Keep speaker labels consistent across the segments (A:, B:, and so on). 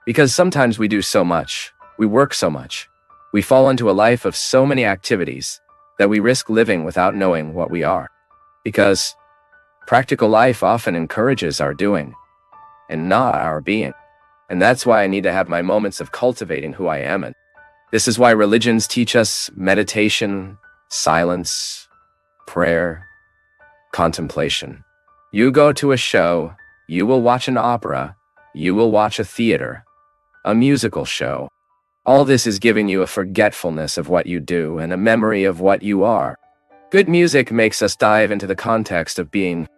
A: Because sometimes we do so much, we work so much, we fall into a life of so many activities that we risk living without knowing what we are. Because practical life often encourages our doing and not our being. And that's why I need to have my moments of cultivating who I am. And this is why religions teach us meditation, silence, prayer, contemplation. You go to a show, you will watch an opera, you will watch a theater, a musical show. All this is giving you a forgetfulness of what you do and a memory of what you are. Good music makes us dive into the context of being,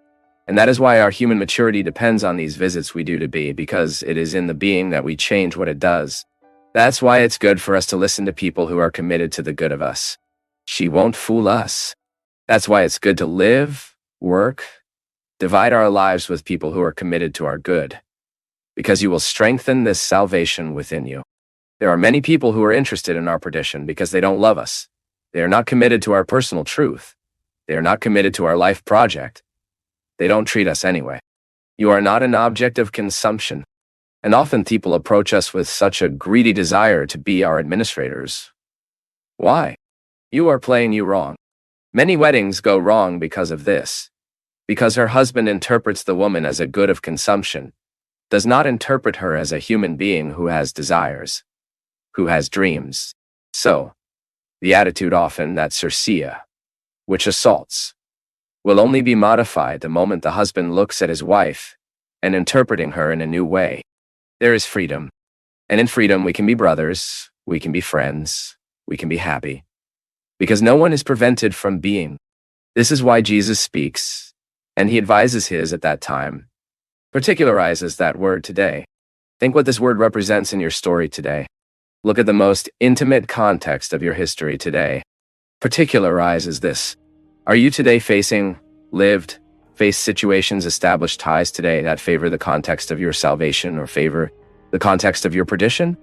A: and that is why our human maturity depends on these visits we do to be, because it is in the being that we change what it does. That's why it's good for us to listen to people who are committed to the good of us. She won't fool us. That's why it's good to live, work, divide our lives with people who are committed to our good, because you will strengthen this salvation within you. There are many people who are interested in our perdition because they don't love us. They are not committed to our personal truth. They are not committed to our life project. They don't treat us anyway. You are not an object of consumption. And often people approach us with such a greedy desire to be our administrators. Why? You are playing you wrong. Many weddings go wrong because of this. Because her husband interprets the woman as a good of consumption, does not interpret her as a human being who has desires, who has dreams. So, the attitude often that Circea, which assaults, will only be modified the moment the husband looks at his wife and interpreting her in a new way. There is freedom. And in freedom we can be brothers, we can be friends, we can be happy. Because no one is prevented from being. This is why Jesus speaks, and he advises his at that time, particularizes that word today. Think what this word represents in your story today. Look at the most intimate context of your history today. Particularizes this. Are you today face situations, established ties today that favor the context of your salvation or favor the context of your perdition?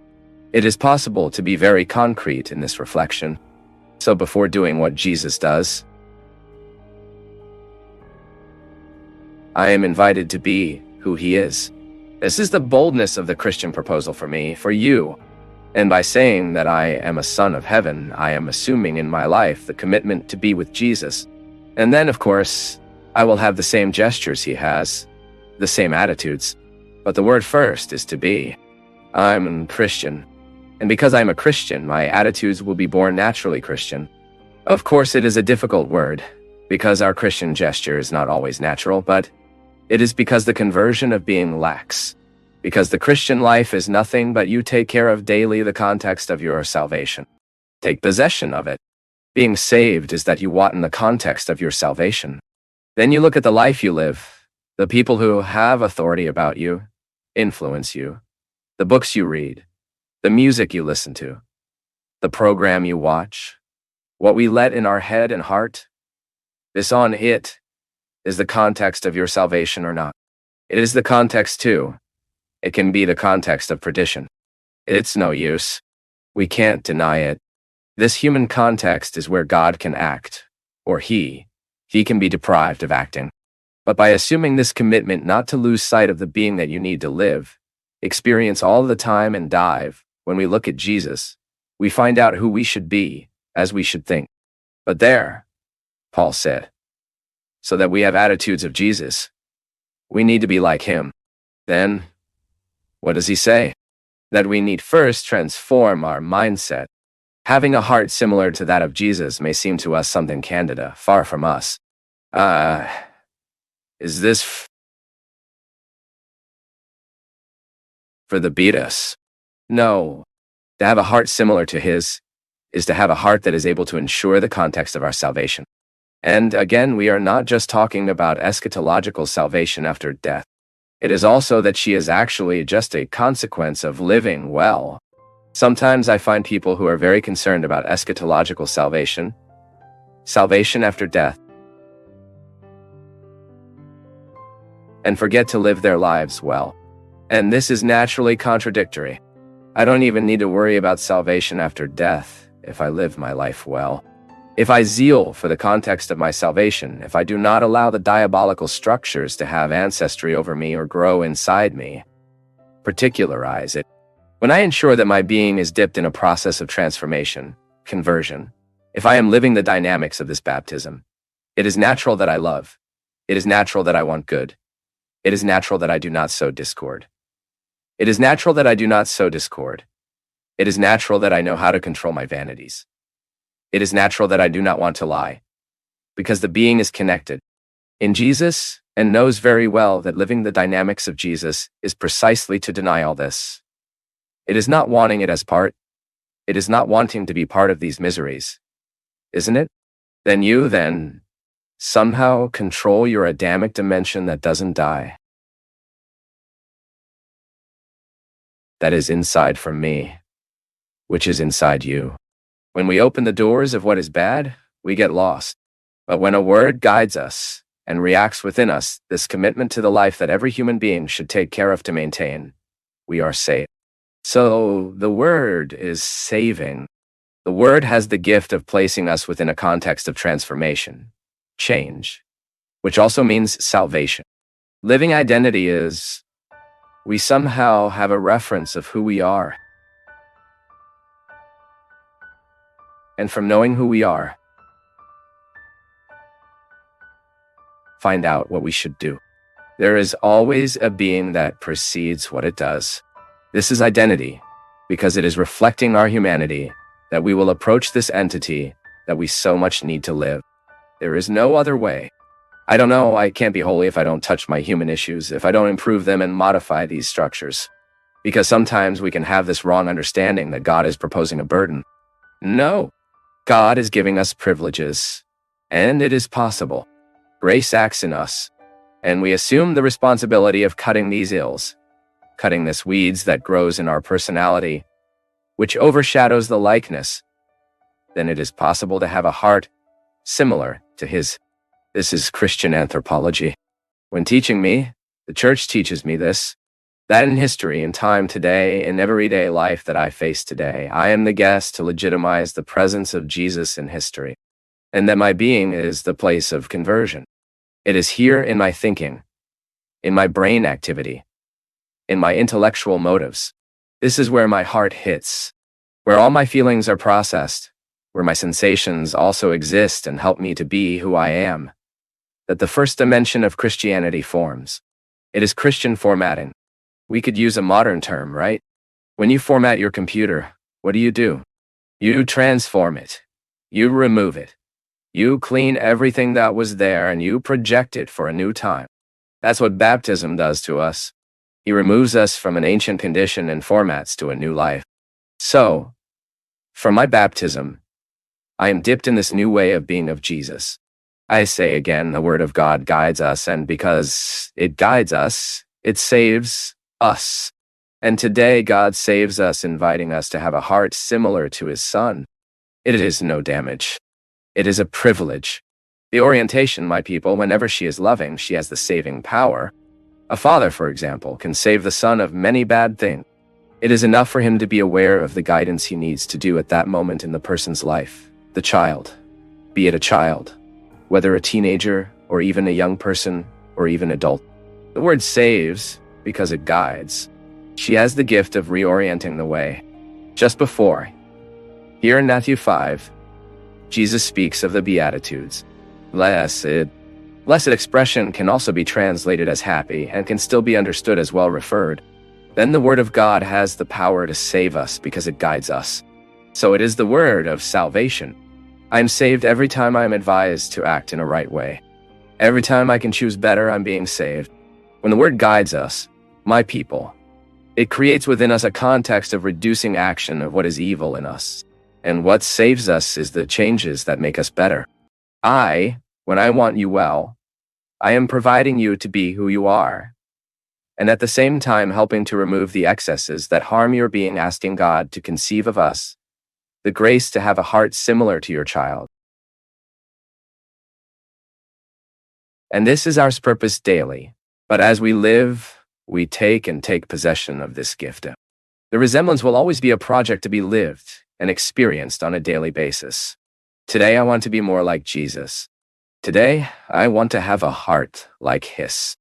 A: It is possible to be very concrete in this reflection. So before doing what Jesus does, I am invited to be who he is. This is the boldness of the Christian proposal for me, for you. And by saying that I am a son of heaven, I am assuming in my life the commitment to be with Jesus. And then, of course, I will have the same gestures he has, the same attitudes. But the word first is to be. I'm a Christian. And because I'm a Christian, my attitudes will be born naturally Christian. Of course, it is a difficult word, because our Christian gesture is not always natural, but it is because the conversion of being lacks. Because the Christian life is nothing but you take care of daily the context of your salvation. Take possession of it. Being saved is that you walk in the context of your salvation. Then you look at the life you live, the people who have authority about you, influence you, the books you read, the music you listen to, the program you watch, what we let in our head and heart. This on it is the context of your salvation or not. It is the context too. It can be the context of perdition. It's no use. We can't deny it. This human context is where God can act, or he can be deprived of acting. But by assuming this commitment not to lose sight of the being that you need to live, experience all the time and dive, when we look at Jesus, we find out who we should be, as we should think. But there, Paul said, so that we have attitudes of Jesus, we need to be like him. Then, what does he say? That we need first transform our mindset. Having a heart similar to that of Jesus may seem to us something candida, far from us. Is this for the beat us? No. To have a heart similar to his is to have a heart that is able to ensure the context of our salvation. And again, we are not just talking about eschatological salvation after death. It is also that she is actually just a consequence of living well. Sometimes I find people who are very concerned about eschatological salvation, salvation after death, and forget to live their lives well. And this is naturally contradictory. I don't even need to worry about salvation after death if I live my life well. If I zeal for the context of my salvation, if I do not allow the diabolical structures to have ancestry over me or grow inside me, particularize it, When I ensure that my being is dipped in a process of transformation, conversion, if I am living the dynamics of this baptism, it is natural that I love. It is natural that I want good. It is natural that I do not sow discord. It is natural that I do not sow discord. It is natural that I know how to control my vanities. It is natural that I do not want to lie, because the being is connected in Jesus and knows very well that living the dynamics of Jesus is precisely to deny all this. It is not wanting it as part. It is not wanting to be part of these miseries. Isn't it? Then you, somehow control your Adamic dimension that doesn't die. That is inside from me, which is inside you. When we open the doors of what is bad, we get lost. But when a word guides us and reacts within us this commitment to the life that every human being should take care of to maintain, we are saved. So the word is saving. The word has the gift of placing us within a context of transformation, change, which also means salvation. Living identity is, we somehow have a reference of who we are. And from knowing who we are, find out what we should do. There is always a being that precedes what it does. This is identity, because it is reflecting our humanity that we will approach this entity that we so much need to live. There is no other way. I don't know, I can't be holy if I don't touch my human issues, if I don't improve them and modify these structures. Because sometimes we can have this wrong understanding that God is proposing a burden. No, God is giving us privileges, and it is possible. Grace acts in us, and we assume the responsibility of cutting these ills, cutting this weeds that grows in our personality, which overshadows the likeness. Then it is possible to have a heart similar to His. This is Christian anthropology. When teaching me, the Church teaches me this, that in history, in time today, in everyday life that I face today, I am the guest to legitimize the presence of Jesus in history, and that my being is the place of conversion. It is here in my thinking, in my brain activity, in my intellectual motives. This is where my heart hits, where all my feelings are processed, where my sensations also exist and help me to be who I am, that the first dimension of Christianity forms. It is Christian formatting. We could use a modern term, right? When you format your computer, what do? You transform it. You remove it. You clean everything that was there and you project it for a new time. That's what baptism does to us. He removes us from an ancient condition and formats to a new life. So, from my baptism, I am dipped in this new way of being of Jesus. I say again, the Word of God guides us, and because it guides us, it saves us. And today, God saves us, inviting us to have a heart similar to His Son. It is no damage. It is a privilege. The orientation, my people, whenever she is loving, she has the saving power. A father, for example, can save the son of many bad things. It is enough for him to be aware of the guidance he needs to do at that moment in the person's life. The child, be it a child, whether a teenager or even a young person or even adult. The word saves because it guides. She has the gift of reorienting the way. Just before, here in Matthew 5, Jesus speaks of the Beatitudes. Blessed expression can also be translated as happy and can still be understood as well referred. Then the Word of God has the power to save us because it guides us. So it is the word of salvation. I am saved every time I am advised to act in a right way. Every time I can choose better, I'm being saved. When the Word guides us, my people, it creates within us a context of reducing action of what is evil in us. And what saves us is the changes that make us better. When I want you well, I am providing you to be who you are, and at the same time helping to remove the excesses that harm your being, asking God to conceive of us, the grace to have a heart similar to your child. And this is our purpose daily, but as we live, we take possession of this gift. The resemblance will always be a project to be lived and experienced on a daily basis. Today I want to be more like Jesus. Today, I want to have a heart like His.